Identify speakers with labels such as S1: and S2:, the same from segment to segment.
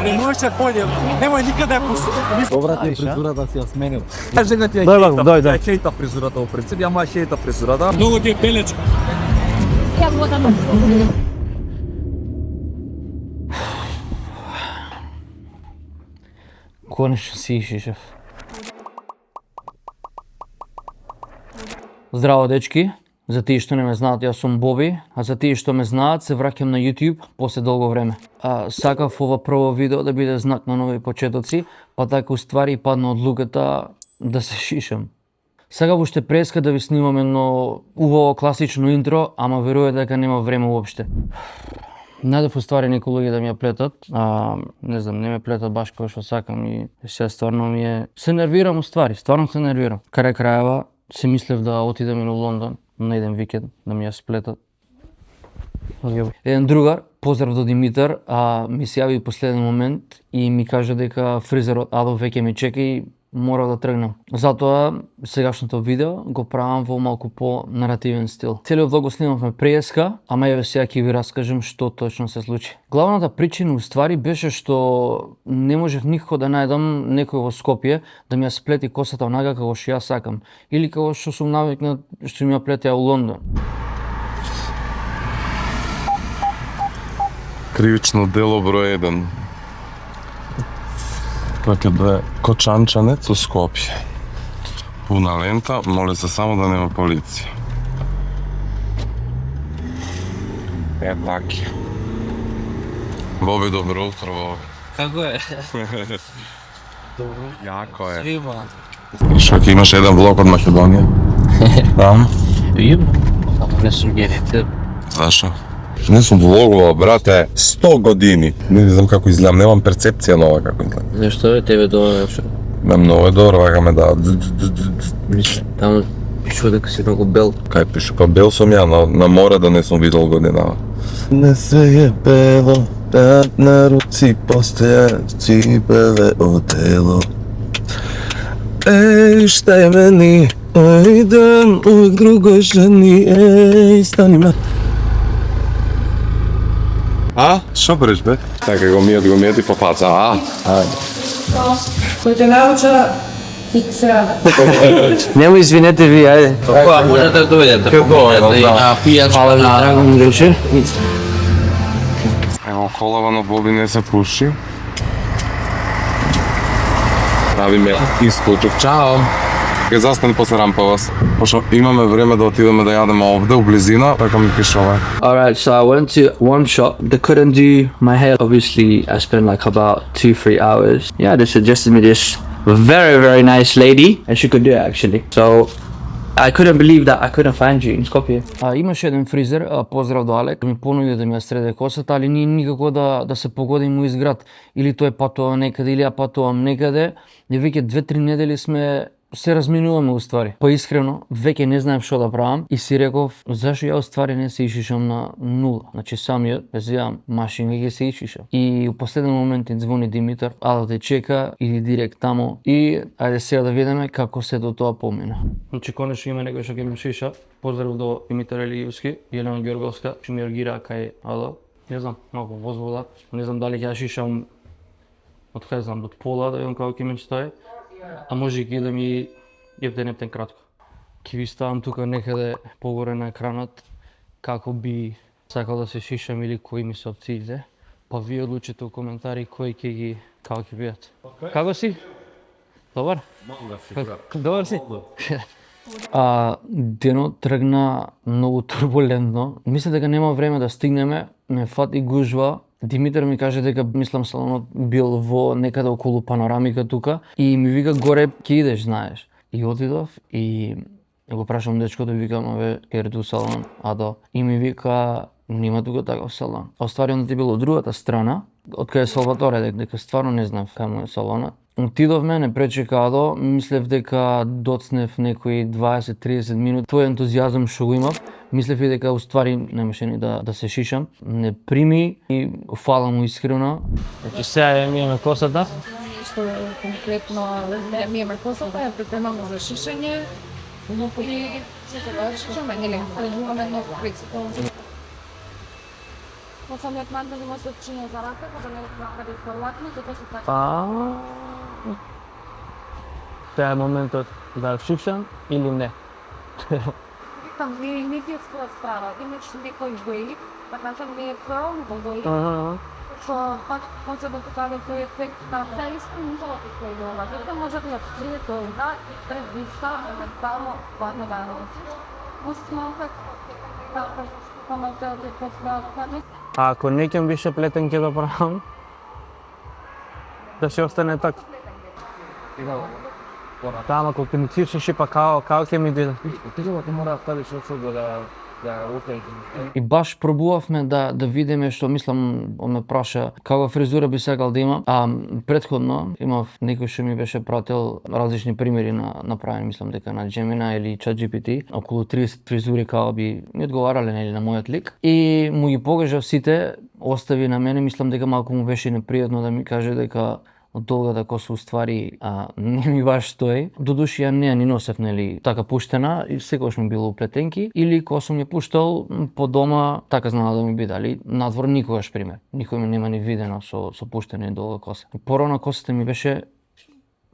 S1: Не можеш да појдем, немој никаде пусти.
S2: Добра ти е фризурата си ја сменил.
S1: Кажи ти
S2: Дој.
S1: хејта фризурата во принцип, ја моја хејта фризурата. Многу ти е пелечка.
S3: Конечно си ишишев. Здраво, дечки. За тие што не ме знаат, јас сум Боби, а за тие што ме знаат, се враќам на YouTube после долго време. Сакав ова прво видео да биде знак на нови почетоци, па така уствари падна одлуката да се шишам. Сега уште преска да ви снимам едно убаво класично интро, ама верувам дека нема време уопште. Најдов уствари некои луѓе да ми ја плетат, не знам, не ме плетат баш кој што сакам и сега стварно ми е... Се нервирам уствари, стварно се нервирам. Крај крајава се мислев да отидам и на Лондон на еден викенд да ми ја сплетат. Еден другар, поздрав до Димитар, ми се јави последен момент и ми кажа дека фризерот Адо веќе ме чека и мора да тргнам. Затоа сегашното видео го правам во малку по-наративен стил. Целиот влог го снимавме преска, ама еве сега ќе ви раскажам што точно се случи. Главната причина уствари беше што не можев никако да најдам некој во Скопје да ми ја сплети косата онака како што јас сакам или како што сум навикнат што ми ја плетеа у Лондон.
S4: Кривично дело број 1. Тоа ќе да е Кочанчанец у Скопје. Пуна лента, моле се само да нема полиција. Таки. Боби, добро утро, Боби.
S3: Како е?
S4: Јако е.
S3: Свима.
S4: Шо, ќе имаш еден влог од Македонија? Там?
S3: Има. Ама не сум генете.
S4: Зашо? Не сум влогувал, брате, 100 години. Не знам како изгледам, немам перцепција на ова како изгледам.
S3: Зашто е тебе тоа?
S4: Ме многу е добро, вака ме да...
S3: Таму пишува дека си многу бел.
S4: Кај пише, па бел сум ја, на море да не сум видел година.
S2: Не се е бело, пеат на руци, постоја ципеле одело. Еј, šta je meni, oj dan, uvek drugoj ženi, ej, stani me.
S4: А? Шо преш, бе? Така, го мијат и по фаца,
S5: Кој те науча, ти се
S3: Нема извинете ви, ајде.
S5: Тоа можете да дојдете.
S3: Пијач, драго ми рече.
S4: Ево, колава на Боби не се пуши. Прави ме исклучок. Чао! Ке застани после рампавас. Пошто имаме време да отидеме да јадеме овде, у близина, така ми пише ова.
S3: Alright, so I went to one shop. They couldn't do my hair. Obviously, I spent like about 2-3 hours. Yeah, they suggested me this very, very nice lady, and she could do it actually. So I couldn't believe that I couldn't find you in Skopje. Имаше еден фризер, поздрав до Алек, ми понуди да ми ја среде косата, али ние никако да се погодиме у изград. Или тој патува некаде, или ја патувам некаде. И веќе 2-3 недели сме се разминуваме уствари. Па искрено, веќе не знаев што да правам и си реков, зашо ја уствари не се ишишам на нула. Значи самиот, без ја машина ќе се ишишам. И у последен момент им звони Димитар, да те чека, иди директ тамо и ајде сега да видиме како се до тоа помина. Значи конечно има некој што ќе ми шиша. Поздрав до Димитар Елиевски, Јелена Ѓорговска, што ми ургира кај Адо. Не знам, малку возвода. Не знам дали ќе ја шишам од кај знам, од пола да видам како ќе ми стои. А може и да ми ептен кратко. Ке ви ставам тука некаде погоре на екранот како би сакал да се шишам или кои ми се опциите. Па вие одлучите у коментари кои ќе ги, како ќе бидат. Како си? Добар? Добар си? Денот тргна многу турбулентно. Мисля дека нема време да стигнеме, ме фати гужва. Димитар ми каже дека мислам салонот бил во некаде околу панорамика тука и ми вика горе ќе идеш, знаеш. И отидов и го прашам дечкото, викам аве Ерду салон, Адо, и ми вика нема тука таков салон. А остварено ти било од другата страна, од кај Салваторе, дека стварно не знам кај му е салонот. Отидовме, не пречека Адо, мислев дека доцнев некои 20-30 минути. Тој ентузијазам што го имав, мислев и дека уствари немаше ни да се шишам. Не прими и фала му искрено. Значи сега ја миеме косата.
S5: Што конкретно ми е косата, ја припремам за шишење. И се завршуваме, нели, имаме едно принципно. по самиот мандал има се чине за рака, за да не направи форматно, тоа се така.
S3: Тоа е моментот да шушам или не.
S5: Там не ти справа, имаш некој бои, така што не е право во бои. Пак може да покаже тој ефект на заистно може да се играва. Тоа може да е тоа, да, превиста, евентуално, падна да
S3: А ако не ќе беше плетен ќе да правам, да се остане така. Тама ако ќе ми цирше па као ќе ми биде. И баш пробувавме да видиме што мислам, он ме праша каква фризура би сакал да имам. А претходно имав некој што ми беше пратил различни примери на направени, мислам дека на Gemini или ChatGPT, околу 30 фризури како би ми одговарале нели на мојот лик. И му ги покажав сите, остави на мене, мислам дека малку му беше непријатно да ми каже дека од долгата коса уствари не ми баш стои. Додуши ја не ја ни носев нели така пуштена и секогаш ми било уплетенки или кога сум ја пуштал по дома така знала да ми биде, али надвор никогаш пример. Никој ме нема ни видено со пуштена и долга коса. Порано косата ми беше,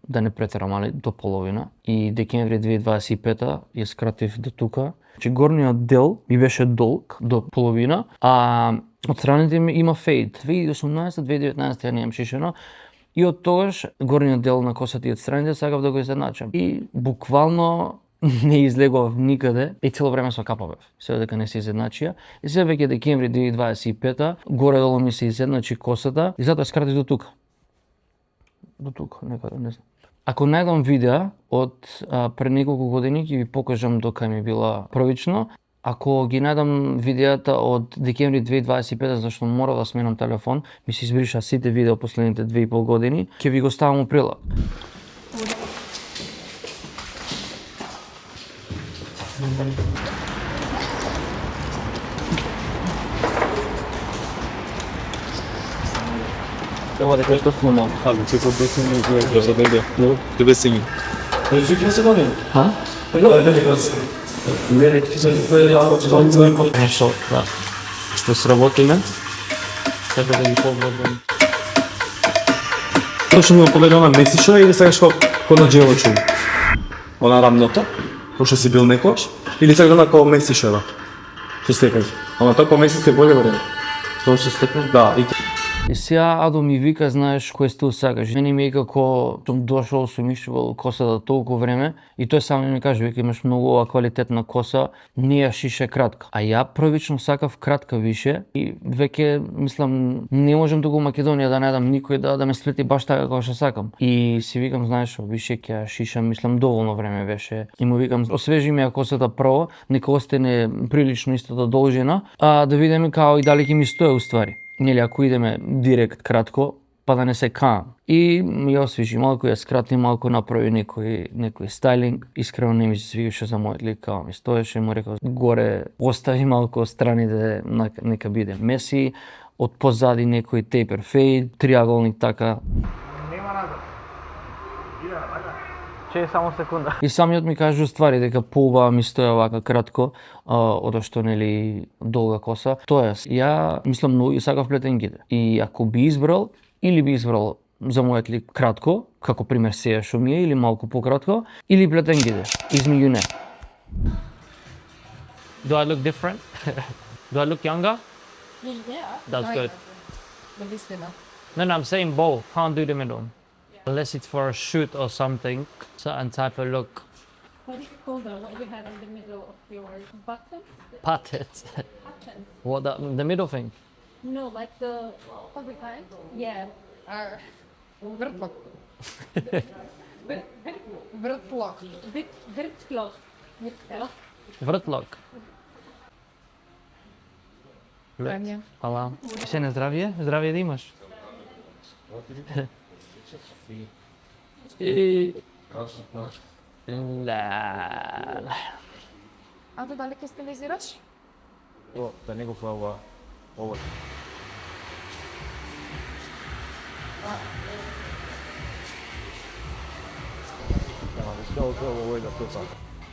S3: да не претерам, али до половина и декември 2025 ја скратив до тука. Значи горниот дел ми беше долг до половина, а од страните ми има фейд. 2018-2019 ја немам шишено. И од тогаш горниот дел на косата и од страните сакав да го изедначам. И буквално не излегував никаде и цело време со капавев. Се дека не се изедначија. И се веќе декември 2025 горе-долу ми се изедначи косата и затоа скратив до тука. До тука, некаде, не знам. Ако најдам видеа од пред неколку години ќе ви покажам дока ми била првично. Ако ги најдам видеата од декември 2025, зашто мора да сменам телефон, ми се избриша сите видеа последните 2,5 години, ќе ви го ставам у прилог. Evo da questo fumo.
S1: Abi çok deve singing.
S3: Ha? Нещо, да. Ще сработиме. Така да ги поблагам.
S1: Точно ми погледа на месечна или сакаш ко на джелочу? Она рамното, пошто си бил некош, или сакаш на ко месечна? Што стекаш? Ама тоа ко месец е боле време.
S3: Тоа се стекна?
S1: Да,
S3: И сега Адо ми вика, знаеш, кој стил сакаш. Мене ми е како сум дошол, сум ишувал косата толку време и тој само ми каже, вика имаш многу ова квалитетна коса, не ја шише кратка. А ја првично сакав кратка више и веќе мислам не можам туку во Македонија да најдам никој да ме сплети баш така како што сакам. И си викам, знаеш, више ќе ја шишам, мислам доволно време беше. И му викам, освежи ми ја косата прво, нека остане прилично истата должина, а да видиме као и дали ќе ми стои уствари. Нели ако идеме директ кратко, па да не се каам. И ја освежи малку, ја скрати малку, направи некој стайлинг. Искрено не ми се свигаше за мојот лик, као ми стоеше, му рекол горе постави малку страните, нека биде меси, од позади некој taper fade, триаголник така. Нема назад. Че само секунда. И самиот ми кажа ствари дека поубава ми стоја вака кратко, одошто што нели долга коса. Тоест, ја мислам многу и сакав плетенгите. И ако би избрал, или би избрал за мојот лик кратко, како пример сега што ми е, или малку пократко, или плетенгите, измеѓу не. Do I look different? Do I look younger?
S5: Yeah.
S3: That's good.
S5: No,
S3: No, I'm saying both. Can't do the middle. Unless it's for a shoot or something, certain type of look.
S5: What do you call them? What we had in the middle of your button?
S3: Patterns.
S5: Button.
S3: What, the middle thing?
S5: No, like the what we kind? Yeah. Our Vertlock. Vertlock. Vertlock.
S3: Vrtlog.
S5: Правильно.
S3: Hvala. Все на здравие? Здравие да имаш.
S5: А ти дали ќе стилизираш?
S1: да не го плава ова.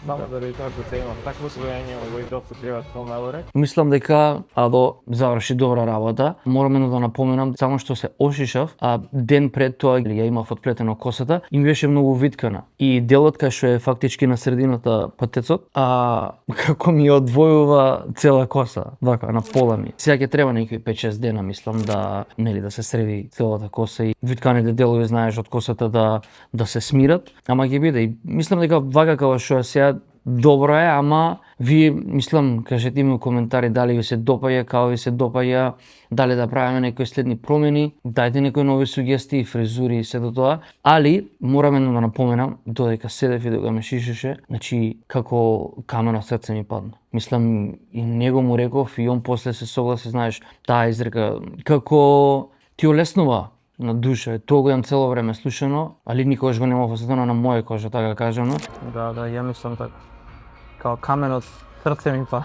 S6: Само заради тоа што се има такво состојание во доста приватно наворек.
S3: Мислам дека Адо заврши добра работа. Морам да напоменам само што се ошишав, а ден пред тоа ја имав отплетено косата и ми беше многу виткана. И делот кај што е фактички на средината патецот, како ми одвојува цела коса, вака на пола ми. Сега ќе треба некои 5-6 дена мислам да да се среди целата коса и витканите делови знаеш од косата да се смират, ама ќе биде и мислам дека вака како што е сега добро е, ама вие мислам кажете ми у коментари дали ви се допаѓа, како ви се допаѓа, дали да правиме некои следни промени, дајте некои нови сугестии, фризури и се до тоа, али морам да напоменам додека седев и дога ме шишеше, значи како камен од срце ми падна. Мислам и него му реков и он после се согласи, знаеш, таа изрека како ти олеснува на душа, тоа го имам цело време слушано, али никогаш го немав осетено на моја кожа, така кажано.
S6: Да, ја мислам така. Као камен од срце ми па.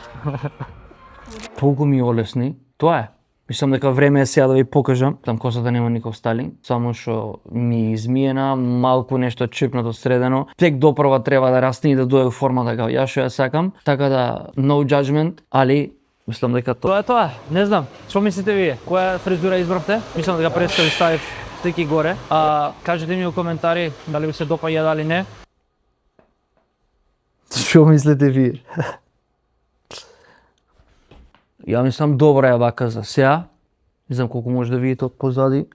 S3: Толку ми олесни, тоа е. Мислам дека време е сега да ви покажам, там косата нема никаков сталинг, само што ми измиена, малку нешто чипнато средено. Тек допрва треба да расне и да дојде во формата како ја што ја сакам, така да no judgment, али мислам дека
S6: Тоа е тоа. Не знам. Што мислите вие? Која фризура избравте? Мислам дека пред што ви ставив слики горе. Кажете ми у коментари дали ви се допаѓа дали не.
S3: Што мислите вие? Ја мислам добра е вака за сега. Не знам колку може да видите од позади.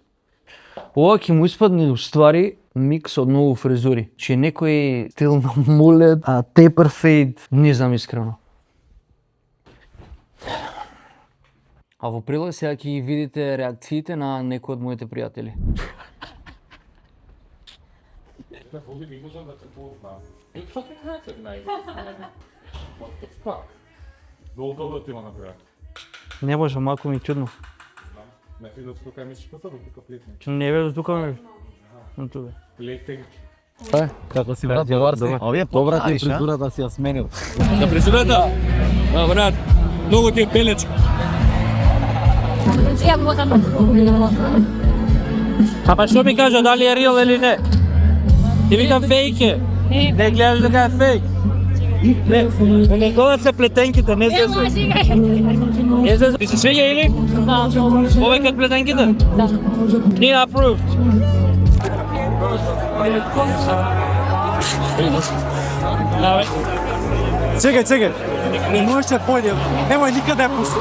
S3: Ова ќе му испадне уствари микс од многу фризури. Че некој стил на мулет, taper fade, не знам искрено. А во прилог сега ќе ги видите реакциите на некои од моите пријатели.
S4: Долго да ти има направи.
S6: Не може, малку ми чудно.
S4: Не ти да тука мислиш па тука плетне.
S6: Не бе, тука ме. На тука.
S4: Плетен.
S2: Како си брат, добар. Овие добра ти фризурата си ја сменил.
S7: На фризурата? Брат, многу ти е пелечко.
S6: Па што ми кажа, дали е реал или не? Ти викам фейк е. Не гледаш дека е фейк. Не гледат се плетенките, не се се. Ти се свиѓа или? Овој как плетенките? Не approved.
S7: Чекај. Не можеш да појдем. Немој никаде да пусти.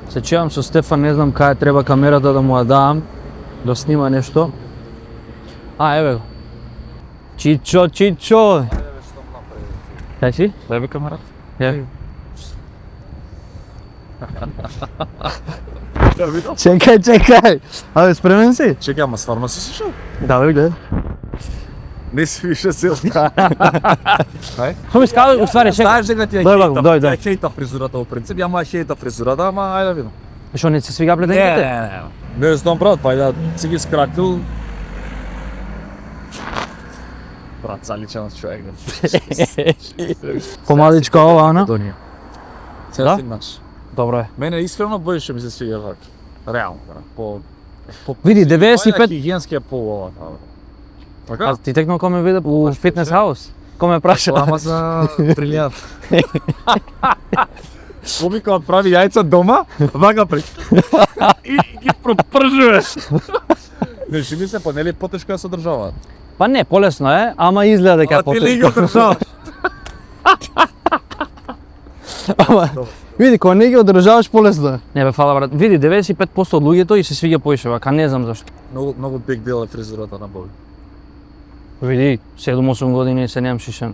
S3: Се чувам со Стефан, не знам кај треба камерата да му ја дам, да снима нешто. Еве го. Чичо. Кај си?
S6: Лебе камерата.
S3: Ја. Чекај. Абе, спремен си?
S2: Чекај, ама стварно си сишал?
S3: Да, бе, гледа.
S2: Не си више сил.
S3: Што ми скажа, уствари, чекај.
S2: Знаеш дека ти ја
S3: Дој,
S2: хејта,
S3: дој.
S2: ја хејта фризурата во принцип, ја хејта фризурата, ама ајде да видам.
S3: Што не се свига плетенките?
S2: Не знам брат, па да си ги скракнул. Брат, заличен човек.
S3: Помаличка ова, ана?
S2: До ние.
S3: Да?
S2: Сега си наш.
S3: Добро е.
S2: Мене искрено бојше ми се свиѓа вака. Реално, по
S3: Види, 95...
S2: хигиенски е по ова. Така?
S3: А ти текнал кој ме виде у фитнес хаус? Кој ме праша?
S2: Ама за брилијант. Коми кога прави јајца дома, вака при. И ги пропржува. Не ши ми се, па нели потешко ја се одржаваат?
S3: Па не, полесно е, ама изгледа дека е
S2: А ти ли ги одржаваш?
S3: Ама, види, кога не ги одржаваш, полесно е. Не бе, фала брат. Види, 95% од луѓето и се свиѓа поише вака, не знам зашто.
S2: Многу биг дел е фризурата на Боби.
S3: Види, 7-8 години и се немам шишен.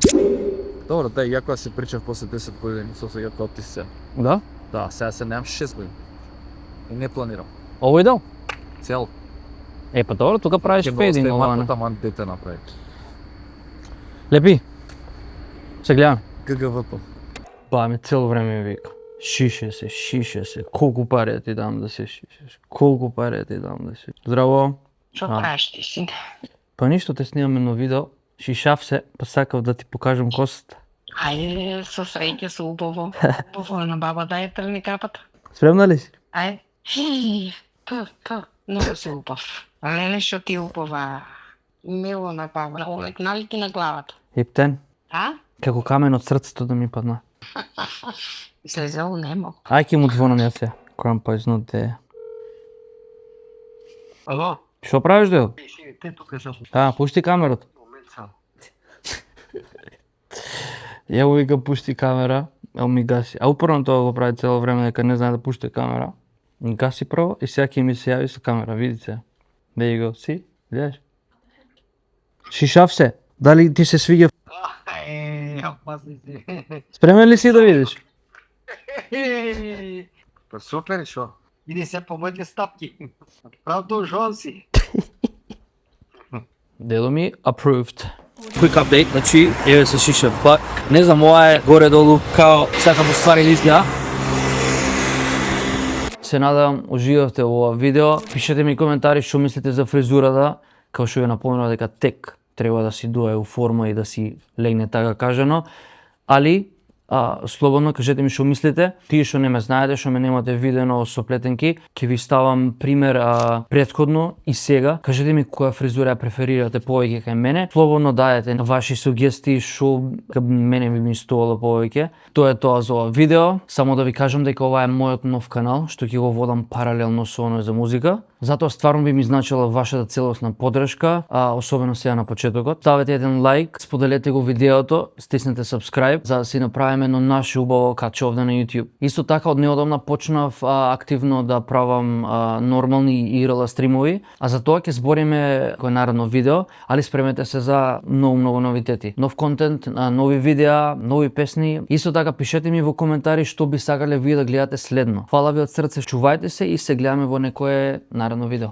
S2: Добро, да, ја кога се причав после 10 години со сега како ти се.
S3: Да?
S2: Да, сега се немам 6 години. И не планирам.
S3: Овој дел?
S2: Цел.
S3: Па добро, тука правиш фейдинг, ова не.
S2: Марката ман дете направи.
S3: Лепи. Се гледам.
S2: ГГВП.
S3: Ба, ме цело време ми вика. Шише се. Колку пари да ти дам да се шишеш? Колку пари да ти дам да се... Здраво.
S8: Што правиш ти си?
S3: Па ништо, те снимам едно видео. Шишав се, па сакав да ти покажам косата.
S8: Ајде, со среќа, со убаво. Убаво на баба дај трни капата.
S3: Спремна ли си?
S8: Ајде. Многу си убав. Леле, што ти убава. Мило на баба. Олекнали ти на главата.
S3: Ептен,
S8: А?
S3: како камен од срцето да ми падна.
S8: Слезал нема.
S3: Ај ке му звонам јас се. Крампа is not there.
S7: Ало?
S3: Што правиш дел?
S7: Те тука сам.
S3: Пушти камерата.
S7: Момент сам.
S3: Ја му вика пушти камера, ел ми гаси. А упорно тоа го прави цело време дека не знае да пушти камера. Гаси прво и сега ќе ми се јави со камера, видите. There you go, see? Гледаш? Шишав се. Дали ти се свиѓа?
S7: Опасни си.
S3: Спремен ли си да видиш?
S7: Па супер, шо? Иди се по моите стапки. Правда, жон си.
S3: Дело ми approved. Quick update, значи, еве се шишав пак. Не знам, ова е горе-долу као сакам да ствари лизга. Се надам уживавте во ова видео. Пишете ми коментари што мислите за фризурата, као што ја напомнува дека тек треба да си дое у форма и да си легне така кажано. Али слободно кажете ми што мислите. Тие што не ме знаете, што ме немате видено со плетенки, ќе ви ставам пример претходно и сега. Кажете ми која фризура ја преферирате повеќе кај мене. Слободно дадете ваши сугестии што кај мене би ми стовало повеќе. Тоа е тоа за ова видео. Само да ви кажам дека ова е мојот нов канал, што ќе го водам паралелно со оној за музика. Затоа стварно би ми значила вашата целосна поддршка, особено сега на почетокот. Ставете еден лайк, споделете го видеото, стиснете subscribe за да си направиме едно наше убаво каче овде на YouTube. Исто така од неодамна почнав активно да правам нормални IRL стримови, а за тоа ќе збориме кој наредно видео, али спремете се за многу новитети. Нов контент, нови видеа, нови песни. Исто така пишете ми во коментари што би сакале вие да гледате следно. Фала ви од срце, чувајте се и се гледаме во некое наредно видео.